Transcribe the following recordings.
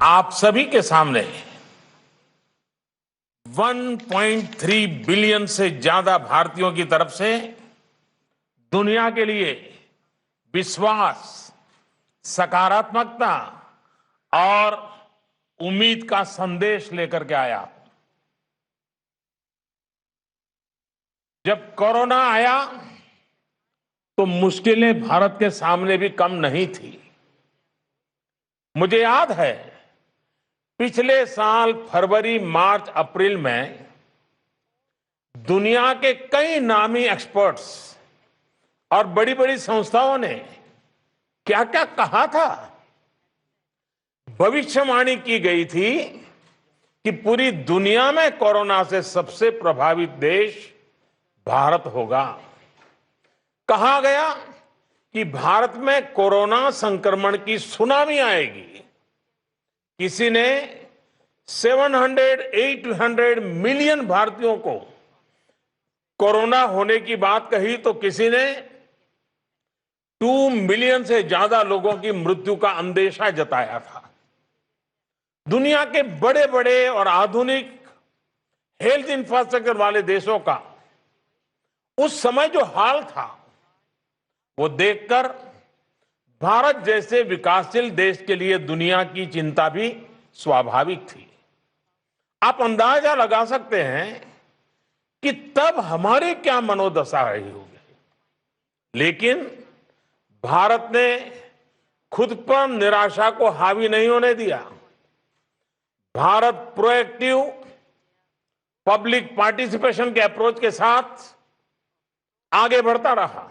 आप सभी के सामने 1.3 बिलियन से ज्यादा भारतीयों की तरफ से दुनिया के लिए विश्वास, सकारात्मकता और उम्मीद का संदेश लेकर के आया। जब कोरोना आया तो मुश्किलें भारत के सामने भी कम नहीं थी। मुझे याद है पिछले साल फरवरी, मार्च, अप्रैल में दुनिया के कई नामी एक्सपर्ट्स और बड़ी बड़ी संस्थाओं ने क्या क्या कहा था। भविष्यवाणी की गई थी कि पूरी दुनिया में कोरोना से सबसे प्रभावित देश भारत होगा। कहा गया कि भारत में कोरोना संक्रमण की सुनामी आएगी। किसी ने 700-800 मिलियन भारतीयों को कोरोना होने की बात कही तो किसी ने 2 मिलियन से ज्यादा लोगों की मृत्यु का अंदेशा जताया था। दुनिया के बड़े बड़े और आधुनिक हेल्थ इंफ्रास्ट्रक्चर वाले देशों का उस समय जो हाल था वो देखकर भारत जैसे विकासशील देश के लिए दुनिया की चिंता भी स्वाभाविक थी। आप अंदाजा लगा सकते हैं कि तब हमारी क्या मनोदशा रही होगी। लेकिन भारत ने खुद पर निराशा को हावी नहीं होने दिया। भारत प्रोएक्टिव पब्लिक पार्टिसिपेशन के अप्रोच के साथ आगे बढ़ता रहा।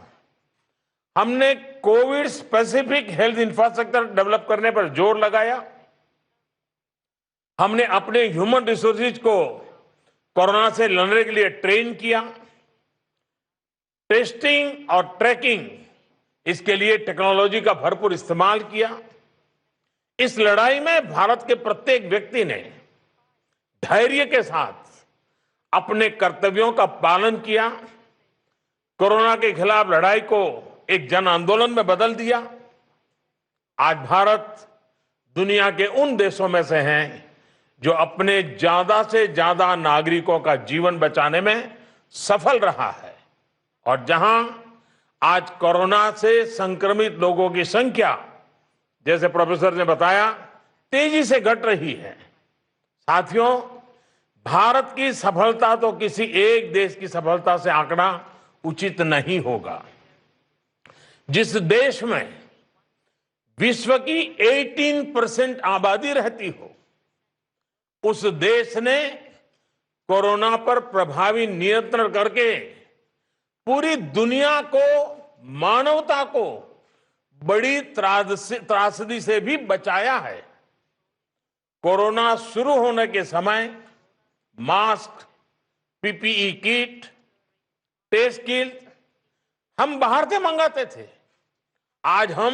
हमने Covid specific health infrastructure develop करने पर जोर लगाया। हमने अपने ह्यूमन रिसोर्सेज को कोरोना से लड़ने के लिए ट्रेन किया। टेस्टिंग और ट्रैकिंग, इसके लिए टेक्नोलॉजी का भरपूर इस्तेमाल किया। इस लड़ाई में भारत के प्रत्येक व्यक्ति ने धैर्य के साथ अपने कर्तव्यों का पालन किया। कोरोना के खिलाफ लड़ाई को एक जन आंदोलन में बदल दिया। आज भारत दुनिया के उन देशों में से हैं जो अपने ज्यादा से ज्यादा नागरिकों का जीवन बचाने में सफल रहा है और जहां आज कोरोना से संक्रमित लोगों की संख्या, जैसे प्रोफेसर ने बताया, तेजी से घट रही है। साथियों, भारत की सफलता तो किसी एक देश की सफलता से आंकना उचित नहीं होगा। जिस देश में विश्व की 18% आबादी रहती हो, उस देश ने कोरोना पर प्रभावी नियंत्रण करके पूरी दुनिया को, मानवता को बड़ी त्रासदी से भी बचाया है। कोरोना शुरू होने के समय mask, PPE kit, test kit हम बाहर से मंगाते थे। आज हम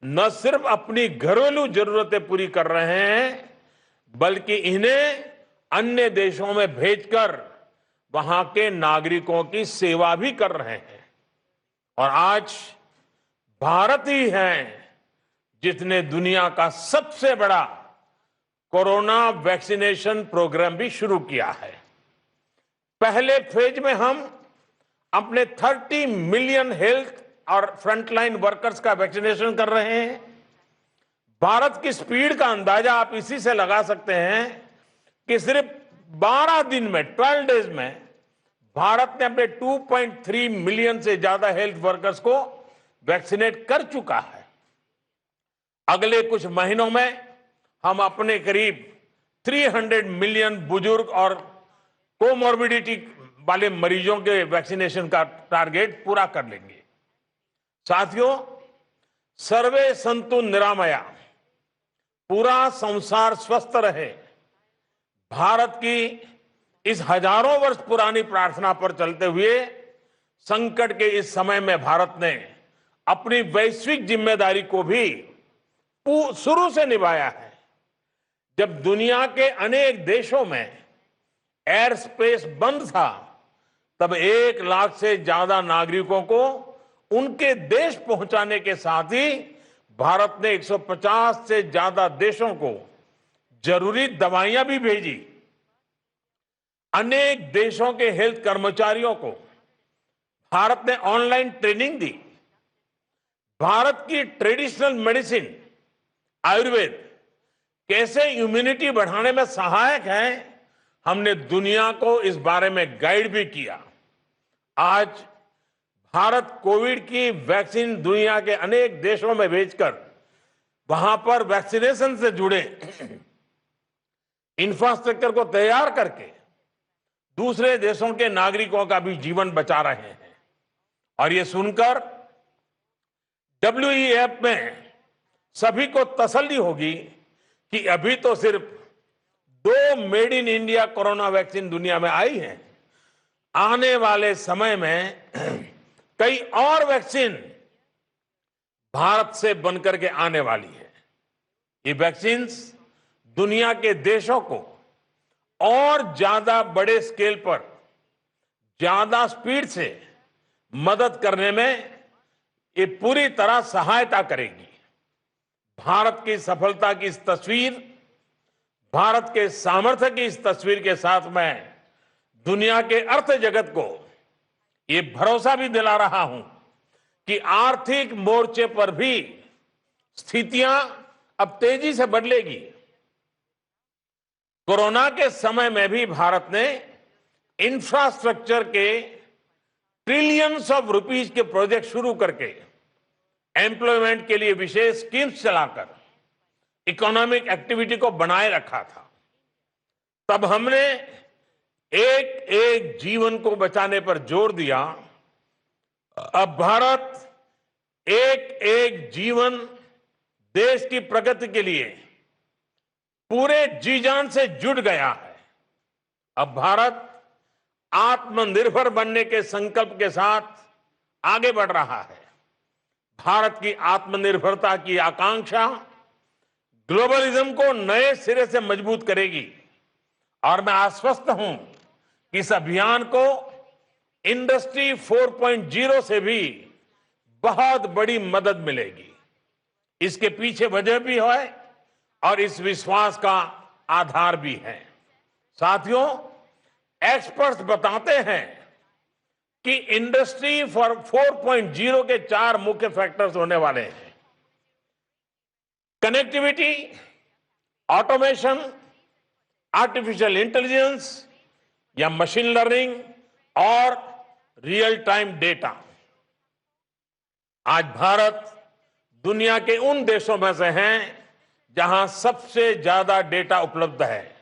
न सिर्फ अपनी घरेलू जरूरतें पूरी कर रहे हैं, बल्कि इन्हें अन्य देशों में भेजकर वहां के नागरिकों की सेवा भी कर रहे हैं। और आज भारत ही है जिसने दुनिया का सबसे बड़ा कोरोना वैक्सीनेशन प्रोग्राम भी शुरू किया है। पहले फेज में हम अपने 30 मिलियन हेल्थ और फ्रंटलाइन वर्कर्स का वैक्सीनेशन कर रहे हैं। भारत की स्पीड का अंदाजा आप इसी से लगा सकते हैं कि सिर्फ 12 दिन में, 12 डेज में भारत ने अपने 2.3 मिलियन से ज्यादा हेल्थ वर्कर्स को वैक्सीनेट कर चुका है। अगले कुछ महीनों में हम अपने करीब 300 मिलियन बुजुर्ग और कोमॉर्बिडिटी वाले मरीजों के वैक्सीनेशन का टारगेट पूरा कर लेंगे। साथियों, सर्वे संतु निरामया, पूरा संसार स्वस्थ रहे, भारत की इस हजारों वर्ष पुरानी प्रार्थना पर चलते हुए संकट के इस समय में भारत ने अपनी वैश्विक जिम्मेदारी को भी शुरू से निभाया है। जब दुनिया के अनेक देशों में एयर स्पेस बंद था, तब 1 लाख से ज्यादा नागरिकों को उनके देश पहुंचाने के साथ ही भारत ने 150 से ज्यादा देशों को जरूरी दवाइयां भी भेजी। अनेक देशों के हेल्थ कर्मचारियों को भारत ने ऑनलाइन ट्रेनिंग दी। भारत की ट्रेडिशनल मेडिसिन आयुर्वेद कैसे इम्यूनिटी बढ़ाने में सहायक है, हमने दुनिया को इस बारे में गाइड भी किया। आज भारत कोविड की वैक्सीन दुनिया के अनेक देशों में भेजकर वहां पर वैक्सीनेशन से जुड़े इंफ्रास्ट्रक्चर को तैयार करके दूसरे देशों के नागरिकों का भी जीवन बचा रहे हैं। और ये सुनकर WEF में सभी को तसल्ली होगी कि अभी तो सिर्फ 2 made in India corona vaccine दुनिया में आई है। आने वाले समय में कई और वैक्सीन भारत से बनकर के आने वाली है। ये वैक्सीन्स दुनिया के देशों को और ज्यादा बड़े स्केल पर ज्यादा स्पीड से मदद करने में ये पूरी तरह सहायता करेगी। भारत की सफलता की इस तस्वीर, भारत के सामर्थ्य की इस तस्वीर के साथ मैं दुनिया के अर्थ जगत को ये भरोसा भी दिला रहा हूं कि आर्थिक मोर्चे पर भी स्थितियां अब तेजी से बदलेगी। कोरोना के समय में भी भारत ने इंफ्रास्ट्रक्चर के ट्रिलियंस ऑफ रुपीस के प्रोजेक्ट शुरू करके एम्प्लॉयमेंट के लिए विशेष स्कीम्स चलाकर इकोनॉमिक एक्टिविटी को बनाए रखा था। तब हमने एक एक जीवन को बचाने पर जोर दिया। अब भारत एक एक जीवन देश की प्रगति के लिए पूरे जी जान से जुट गया है। अब भारत आत्मनिर्भर बनने के संकल्प के साथ आगे बढ़ रहा है। भारत की आत्मनिर्भरता की आकांक्षा ग्लोबलिज्म को नए सिरे से मजबूत करेगी और मैं आश्वस्त हूं कि इस अभियान को इंडस्ट्री 4.0 से भी बहुत बड़ी मदद मिलेगी। इसके पीछे वजह भी है और इस विश्वास का आधार भी है। साथियों, एक्सपर्ट्स बताते हैं कि इंडस्ट्री 4.0 के 4 मुख्य फैक्टर्स होने वाले हैं: कनेक्टिविटी, ऑटोमेशन, आर्टिफिशियल इंटेलिजेंस या मशीन लर्निंग और रियल टाइम डेटा। आज भारत दुनिया के उन देशों में से है जहां सबसे ज्यादा डेटा उपलब्ध है,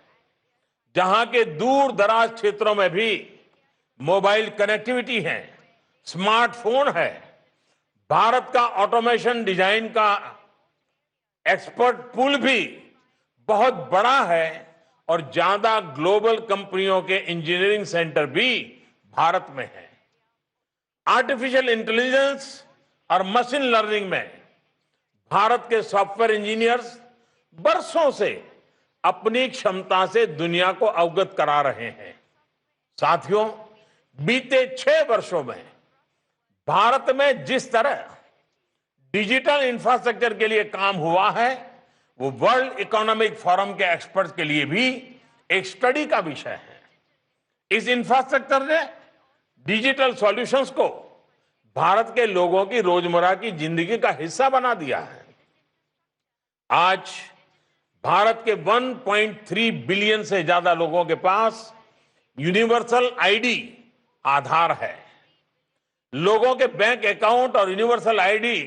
जहां के दूर दराज क्षेत्रों में भी मोबाइल कनेक्टिविटी है, स्मार्टफोन है। भारत का ऑटोमेशन डिजाइन का एक्सपर्ट पूल भी बहुत बड़ा है और ज्यादा ग्लोबल कंपनियों के इंजीनियरिंग सेंटर भी भारत में है। आर्टिफिशियल इंटेलिजेंस और मशीन लर्निंग में भारत के सॉफ्टवेयर इंजीनियर्स बरसों से अपनी क्षमता से दुनिया को अवगत करा रहे हैं। साथियों, बीते 6 वर्षों में भारत में जिस तरह डिजिटल इंफ्रास्ट्रक्चर के लिए काम हुआ है, वो वर्ल्ड इकोनॉमिक फोरम के एक्सपर्ट्स के लिए भी एक स्टडी का विषय है। इस इंफ्रास्ट्रक्चर ने डिजिटल सॉल्यूशंस को भारत के लोगों की रोजमर्रा की जिंदगी का हिस्सा बना दिया है। आज भारत के 1.3 बिलियन से ज्यादा लोगों के पास यूनिवर्सल आईडी आधार है। लोगों के बैंक अकाउंट और यूनिवर्सल आईडी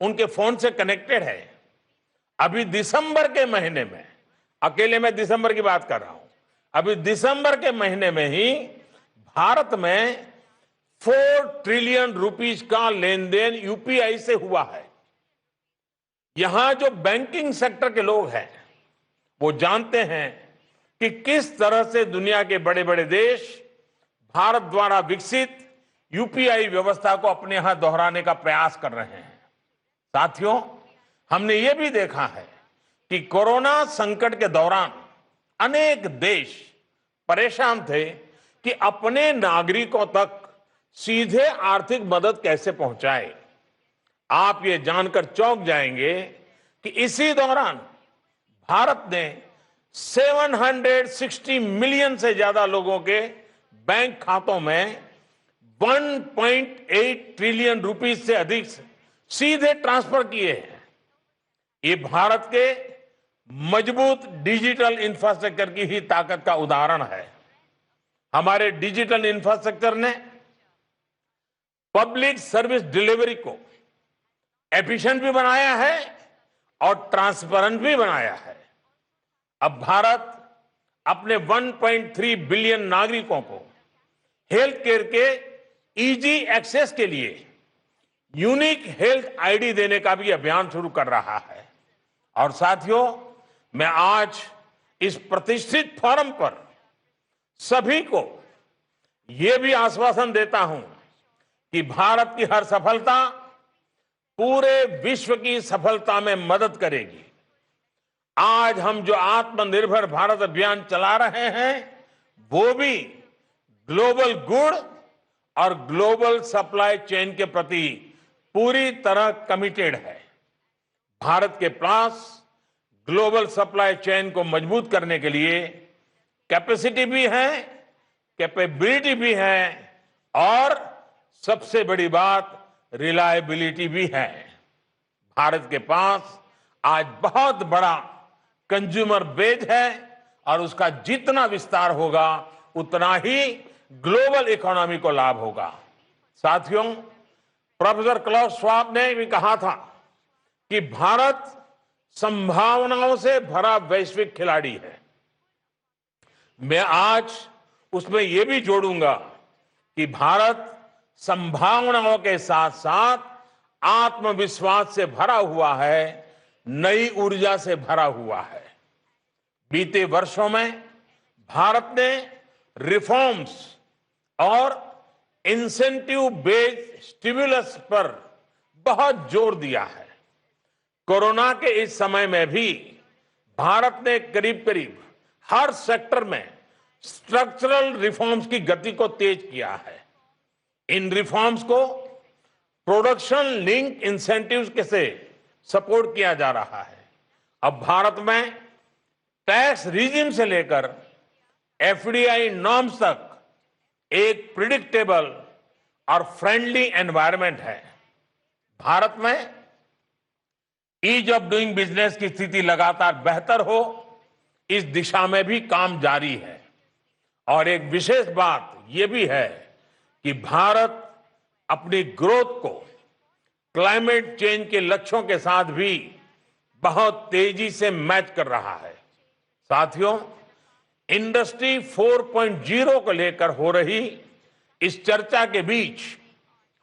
उनके फोन से कनेक्टेड है। अभी दिसंबर के महीने में, अकेले मैं दिसंबर की बात कर रहा हूं, अभी दिसंबर के महीने में ही भारत में 4 ट्रिलियन रुपीस का लेन देन यूपीआई से हुआ है। यहां जो बैंकिंग सेक्टर के लोग हैं वो जानते हैं कि किस तरह से दुनिया के बड़े बड़े देश भारत द्वारा विकसित यूपीआई व्यवस्था को अपने यहां दोहराने का प्रयास कर रहे हैं। साथियों, हमने ये भी देखा है कि कोरोना संकट के दौरान अनेक देश परेशान थे कि अपने नागरिकों तक सीधे आर्थिक मदद कैसे पहुंचाए। आप ये जानकर चौंक जाएंगे कि इसी दौरान भारत ने 760 मिलियन से ज्यादा लोगों के बैंक खातों में 1.8 ट्रिलियन रुपीस से अधिक सीधे ट्रांसफर किए हैं। ये भारत के मजबूत डिजिटल इंफ्रास्ट्रक्चर की ही ताकत का उदाहरण है। हमारे डिजिटल इंफ्रास्ट्रक्चर ने पब्लिक सर्विस डिलीवरी को एफिशिएंट भी बनाया है और ट्रांसपेरेंट भी बनाया है। अब भारत अपने 1.3 बिलियन नागरिकों को हेल्थ केयर के इजी एक्सेस के लिए यूनिक हेल्थ आईडी देने का भी अभियान शुरू कर रहा है। और साथियों, मैं आज इस प्रतिष्ठित फोरम पर सभी को यह भी आश्वासन देता हूं कि भारत की हर सफलता पूरे विश्व की सफलता में मदद करेगी। आज हम जो आत्मनिर्भर भारत अभियान चला रहे हैं वो भी ग्लोबल गुड और ग्लोबल सप्लाई चेन के प्रति पूरी तरह कमिटेड है। भारत के पास ग्लोबल सप्लाई चेन को मजबूत करने के लिए कैपेसिटी भी है, कैपेबिलिटी भी है और सबसे बड़ी बात रिलायबिलिटी भी है। भारत के पास आज बहुत बड़ा कंज्यूमर बेस है और उसका जितना विस्तार होगा उतना ही ग्लोबल इकोनॉमी को लाभ होगा। साथियों, प्रोफेसर क्लाउस श्वाब ने भी कहा था कि भारत संभावनाओं से भरा वैश्विक खिलाड़ी है। मैं आज उसमें यह भी जोड़ूंगा कि भारत संभावनाओं के साथ साथ आत्मविश्वास से भरा हुआ है, नई ऊर्जा से भरा हुआ है। बीते वर्षों में भारत ने रिफॉर्म्स और इंसेंटिव बेस्ड स्टिमुलस पर बहुत जोर दिया है। कोरोना के इस समय में भी भारत ने करीब करीब हर सेक्टर में स्ट्रक्चरल रिफॉर्म्स की गति को तेज किया है। इन रिफॉर्म्स को प्रोडक्शन लिंक इंसेंटिव्स के से सपोर्ट किया जा रहा है। अब भारत में टैक्स रिजिम से लेकर एफडीआई नॉर्म्स तक एक प्रिडिक्टेबल और फ्रेंडली एनवायरनमेंट है। भारत में ईज ऑफ डूइंग बिजनेस की स्थिति लगातार बेहतर हो, इस दिशा में भी काम जारी है। और एक विशेष बात यह भी है कि भारत अपनी ग्रोथ को क्लाइमेट चेंज के लक्ष्यों के साथ भी बहुत तेजी से मैच कर रहा है। साथियों, इंडस्ट्री 4.0 को लेकर हो रही इस चर्चा के बीच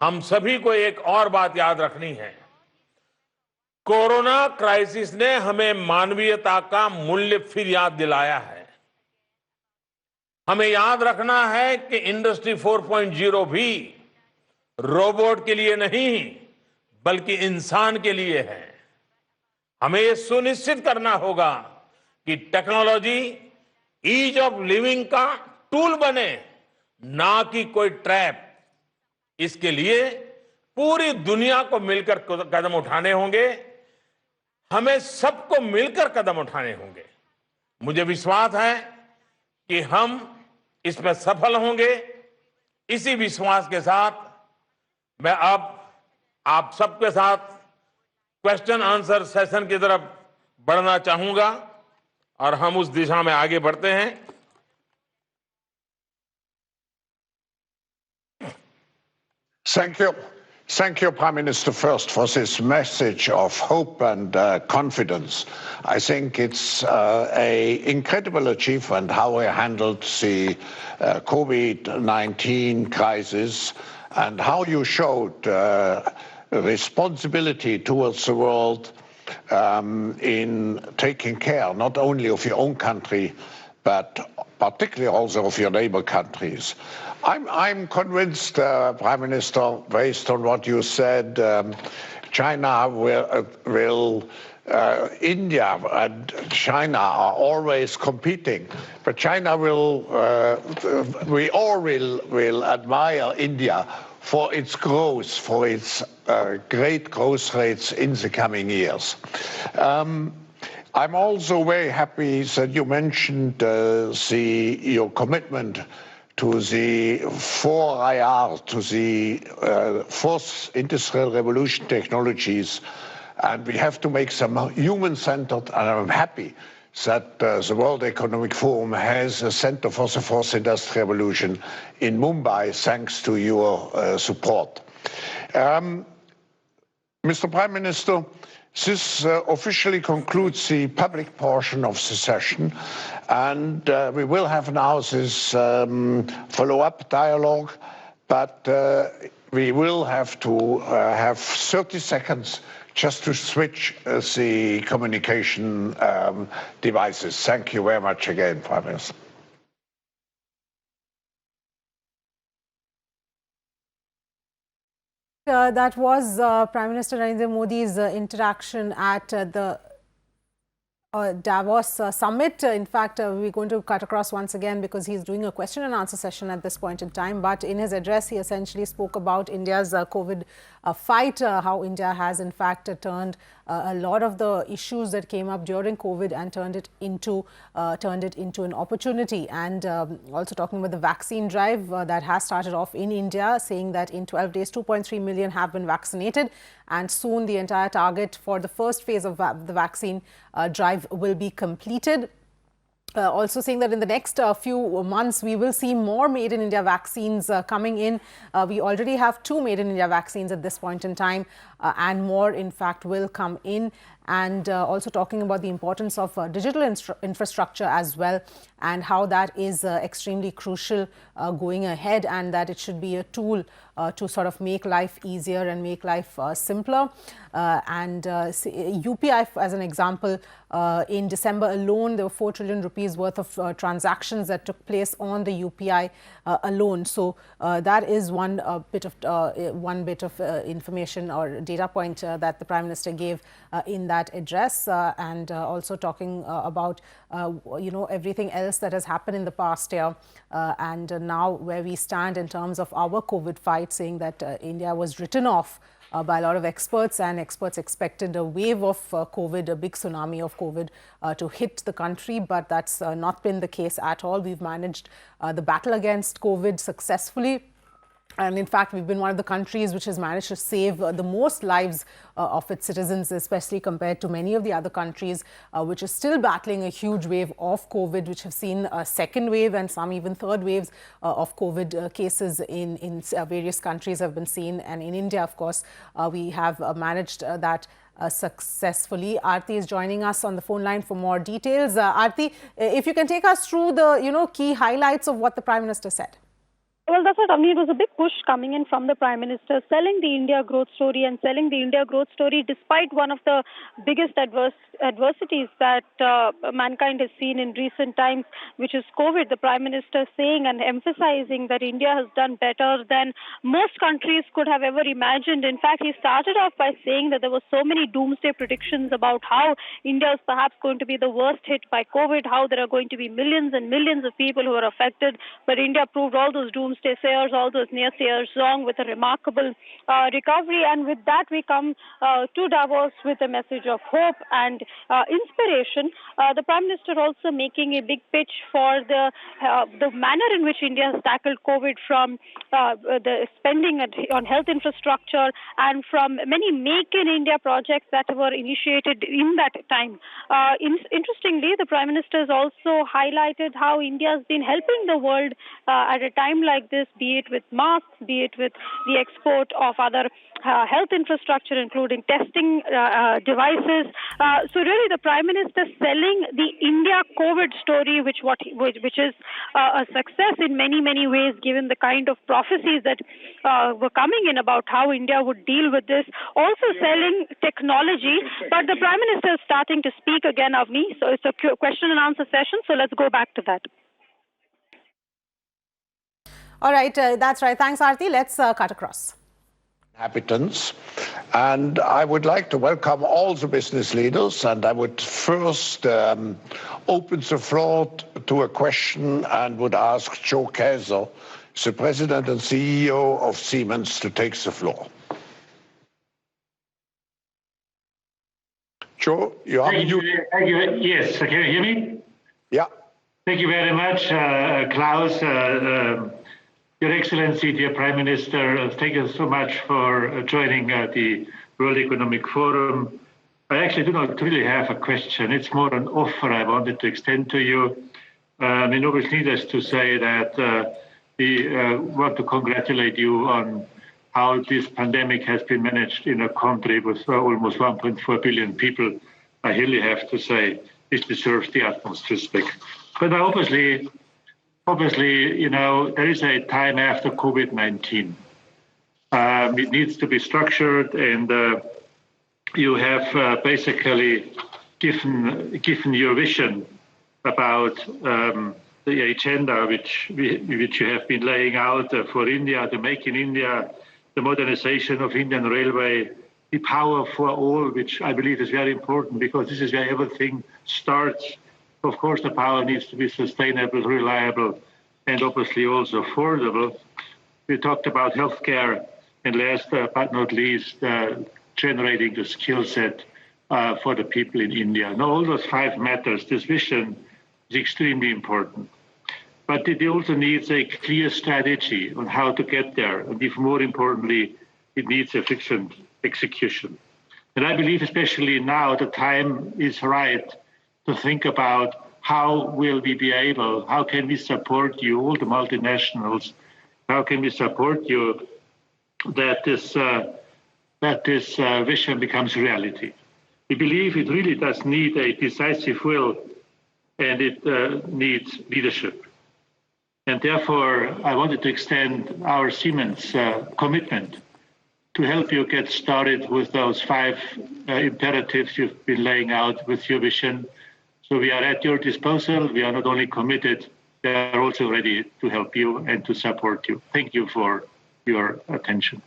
हम सभी को एक और बात याद रखनी है। कोरोना क्राइसिस ने हमें मानवीयता का मूल्य फिर याद दिलाया है। हमें याद रखना है कि इंडस्ट्री 4.0 भी रोबोट के लिए नहीं बल्कि इंसान के लिए है। हमें यह सुनिश्चित करना होगा कि टेक्नोलॉजी ईज ऑफ लिविंग का टूल बने, ना कि कोई ट्रैप। इसके लिए पूरी दुनिया को मिलकर कदम उठाने होंगे। हमें सबको मिलकर कदम उठाने होंगे। मुझे विश्वास है कि हम इसमें सफल होंगे। इसी विश्वास के साथ मैं अब आप सबके साथ क्वेश्चन आंसर सेशन की तरफ बढ़ना चाहूंगा और हम उस दिशा में आगे बढ़ते हैं। Thank you, Prime Minister, first for this message of hope and confidence. I think it's an incredible achievement how we handled the COVID-19 crisis and how you showed responsibility towards the world in taking care not only of your own country, but particularly also of your neighbor countries. I'm convinced, Prime Minister, based on what you said, China will India and China are always competing, but China will, we all will admire India for its growth, for its great growth rates in the coming years. I'm also very happy that you mentioned your commitment to the 4IR, to the fourth industrial revolution technologies, and we have to make them human-centered, and I'm happy that the World Economic Forum has a Center for the Fourth Industrial Revolution in Mumbai, thanks to your support. Mr. Prime Minister, this officially concludes the public portion of the session, and we will have now this follow-up dialogue, but we will have to have 30 seconds just to switch the communication devices. Thank you very much again, Prime Minister. That was Prime Minister Narendra Modi's interaction at the Davos summit. In fact, we're going to cut across once again because he's doing a question and answer session at this point in time. But in his address, he essentially spoke about India's COVID fight, how India has in fact turned a lot of the issues that came up during COVID and turned it into an opportunity. And also talking about the vaccine drive that has started off in India, saying that in 12 days, 2.3 million have been vaccinated. And soon the entire target for the first phase of the vaccine drive will be completed. Also saying that in the next few months, we will see more Made in India vaccines coming in. We already have 2 Made in India vaccines at this point in time, and more, in fact, will come in. And also talking about the importance of digital infrastructure as well, and how that is extremely crucial going ahead, and that it should be a tool to sort of make life easier and make life simpler. UPI, as an example, in December alone, there were 4 trillion rupees worth of transactions that took place on the UPI alone. So that is one bit of information or data point that the Prime Minister gave in that address, and also talking about everything else that has happened in the past year, and now where we stand in terms of our COVID fight, saying that India was written off by a lot of experts, and experts expected a wave of COVID, a big tsunami of COVID to hit the country, but that's not been the case at all. We've managed the battle against COVID successfully. And in fact, we've been one of the countries which has managed to save the most lives of its citizens, especially compared to many of the other countries, which are still battling a huge wave of COVID, which have seen a second wave and some even third waves of COVID cases in various countries have been seen. And in India, of course, we have managed that successfully. Aarti is joining us on the phone line for more details. Aarti, if you can take us through the key highlights of what the Prime Minister said. Well, that's what, it was a big push coming in from the Prime Minister, selling the India growth story and selling the India growth story despite one of the biggest adversities that mankind has seen in recent times, which is COVID. The Prime Minister saying and emphasizing that India has done better than most countries could have ever imagined. In fact, he started off by saying that there were so many doomsday predictions about how India is perhaps going to be the worst hit by COVID, how there are going to be millions and millions of people who are affected, but India proved all those doomsday sayers, all those naysayers wrong with a remarkable recovery. And with that, we come to Davos with a message of hope and inspiration. The Prime Minister also making a big pitch for the manner in which India has tackled COVID, from the spending on health infrastructure and from many Make in India projects that were initiated in that time. Interestingly, the Prime Minister has also highlighted how India has been helping the world at a time like this, be it with masks, be it with the export of other health infrastructure, including testing devices. So really the Prime Minister selling the India COVID story, which is a success in many, many ways, given the kind of prophecies that were coming in about how India would deal with this. Also selling technology, but the Prime Minister is starting to speak again, Avni. So it's a question and answer session. So let's go back to that. All right, that's right. Thanks, Aarti. Let's cut across. Inhabitants, and I would like to welcome all the business leaders, and I would first open the floor to a question and would ask Joe Kaeser, the President and CEO of Siemens, to take the floor. Joe, you are Thank you. Thank you. Yes, can you hear me? Yeah. Thank you very much, Klaus, Your Excellency, dear Prime Minister. Thank you so much for joining the World Economic Forum. I actually do not really have a question. It's more an offer I wanted to extend to you. And obviously, needless to say that we want to congratulate you on how this pandemic has been managed in a country with almost 1.4 billion people. I really have to say this deserves the utmost respect. But obviously, you know, there is a time after COVID-19. It needs to be structured, and you have basically given your vision about the agenda which you have been laying out for India, the Make in India, the modernization of Indian Railway, the power for all, which I believe is very important because this is where everything starts. Of course, the power needs to be sustainable, reliable, and obviously also affordable. We talked about healthcare, and last but not least, generating the skill set for the people in India. Now, all those 5 matters. This vision is extremely important. But it also needs a clear strategy on how to get there. And even more importantly, it needs efficient execution. And I believe especially now the time is right to think about how will we be able, how can we support you, all the multinationals, how can we support you that this vision becomes reality. We believe it really does need a decisive will, and it needs leadership. And therefore, I wanted to extend our Siemens commitment to help you get started with those 5 imperatives you've been laying out with your vision. So we are at your disposal. We are not only committed, we are also ready to help you and to support you. Thank you for your attention.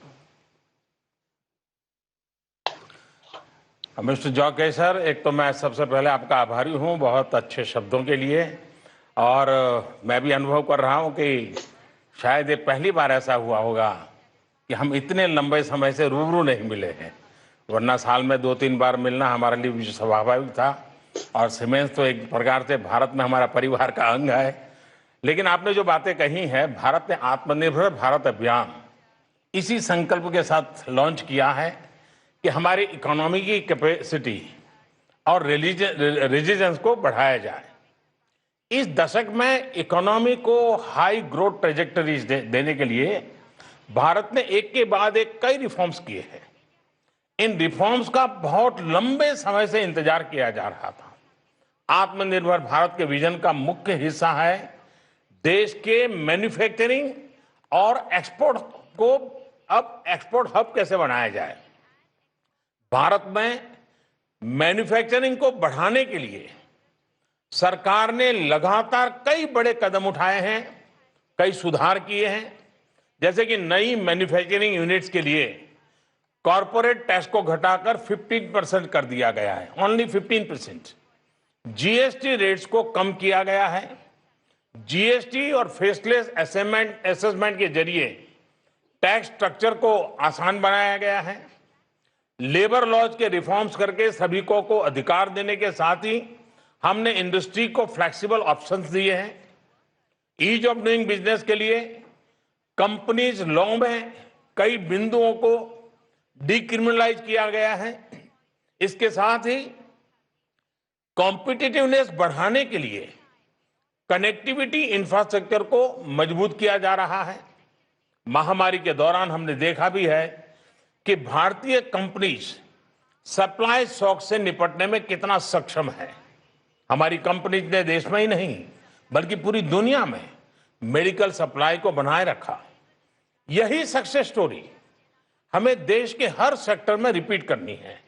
Mister जॉके sir, एक तो मैं सबसे पहले आपका आभारी हूं बहुत अच्छे शब्दों के लिए, और मैं भी अनुभव कर रहा हूं कि शायद ये पहली बार ऐसा हुआ होगा कि हम इतने लंबे समय से रूबरू नहीं मिले हैं, वरना साल में 2-3 बार मिलना हमारे लिए भी स्वाभाविक था। और सीमेंस तो एक प्रकार से भारत में हमारा परिवार का अंग है। लेकिन आपने जो बातें कही हैं, भारत ने आत्मनिर्भर भारत अभियान इसी संकल्प के साथ लॉन्च किया है कि हमारी इकोनॉमी की कैपेसिटी और रेजिलियंस को बढ़ाया जाए। इस दशक में इकोनॉमी को हाई ग्रोथ ट्रेजेक्टरीज देने के लिए भारत ने एक के बाद एक कई रिफॉर्म्स किए हैं। इन रिफॉर्म्स का बहुत लंबे समय से इंतजार किया जा रहा था। आत्मनिर्भर भारत के विजन का मुख्य हिस्सा है देश के मैन्युफैक्चरिंग और एक्सपोर्ट को अब एक्सपोर्ट हब कैसे बनाया जाए। भारत में मैन्युफैक्चरिंग को बढ़ाने के लिए सरकार ने लगातार कई बड़े कदम उठाए हैं, कई सुधार किए हैं, जैसे कि नई मैन्युफैक्चरिंग यूनिट्स के लिए कॉरपोरेट टैक्स को घटाकर 15% कर दिया गया है, ओनली 15%। जीएसटी रेट्स को कम किया गया है। जीएसटी और फेसलेस असेसमेंट के जरिए टैक्स स्ट्रक्चर को आसान बनाया गया है। लेबर लॉज के रिफॉर्म्स करके सभी को अधिकार देने के साथ ही हमने इंडस्ट्री को फ्लेक्सिबल ऑप्शंस दिए हैं। ईज ऑफ डूइंग बिजनेस के लिए कंपनीज लॉ में कई बिंदुओं को डिक्रिमिनलाइज किया गया है। इसके साथ ही कॉम्पिटिटिवनेस बढ़ाने के लिए कनेक्टिविटी इंफ्रास्ट्रक्चर को मजबूत किया जा रहा है। महामारी के दौरान हमने देखा भी है कि भारतीय कंपनीज सप्लाई शॉक से निपटने में कितना सक्षम है। हमारी कंपनीज ने देश में ही नहीं बल्कि पूरी दुनिया में मेडिकल सप्लाई को बनाए रखा। यही सक्सेस स्टोरी हमें देश के हर सेक्टर में रिपीट करनी है।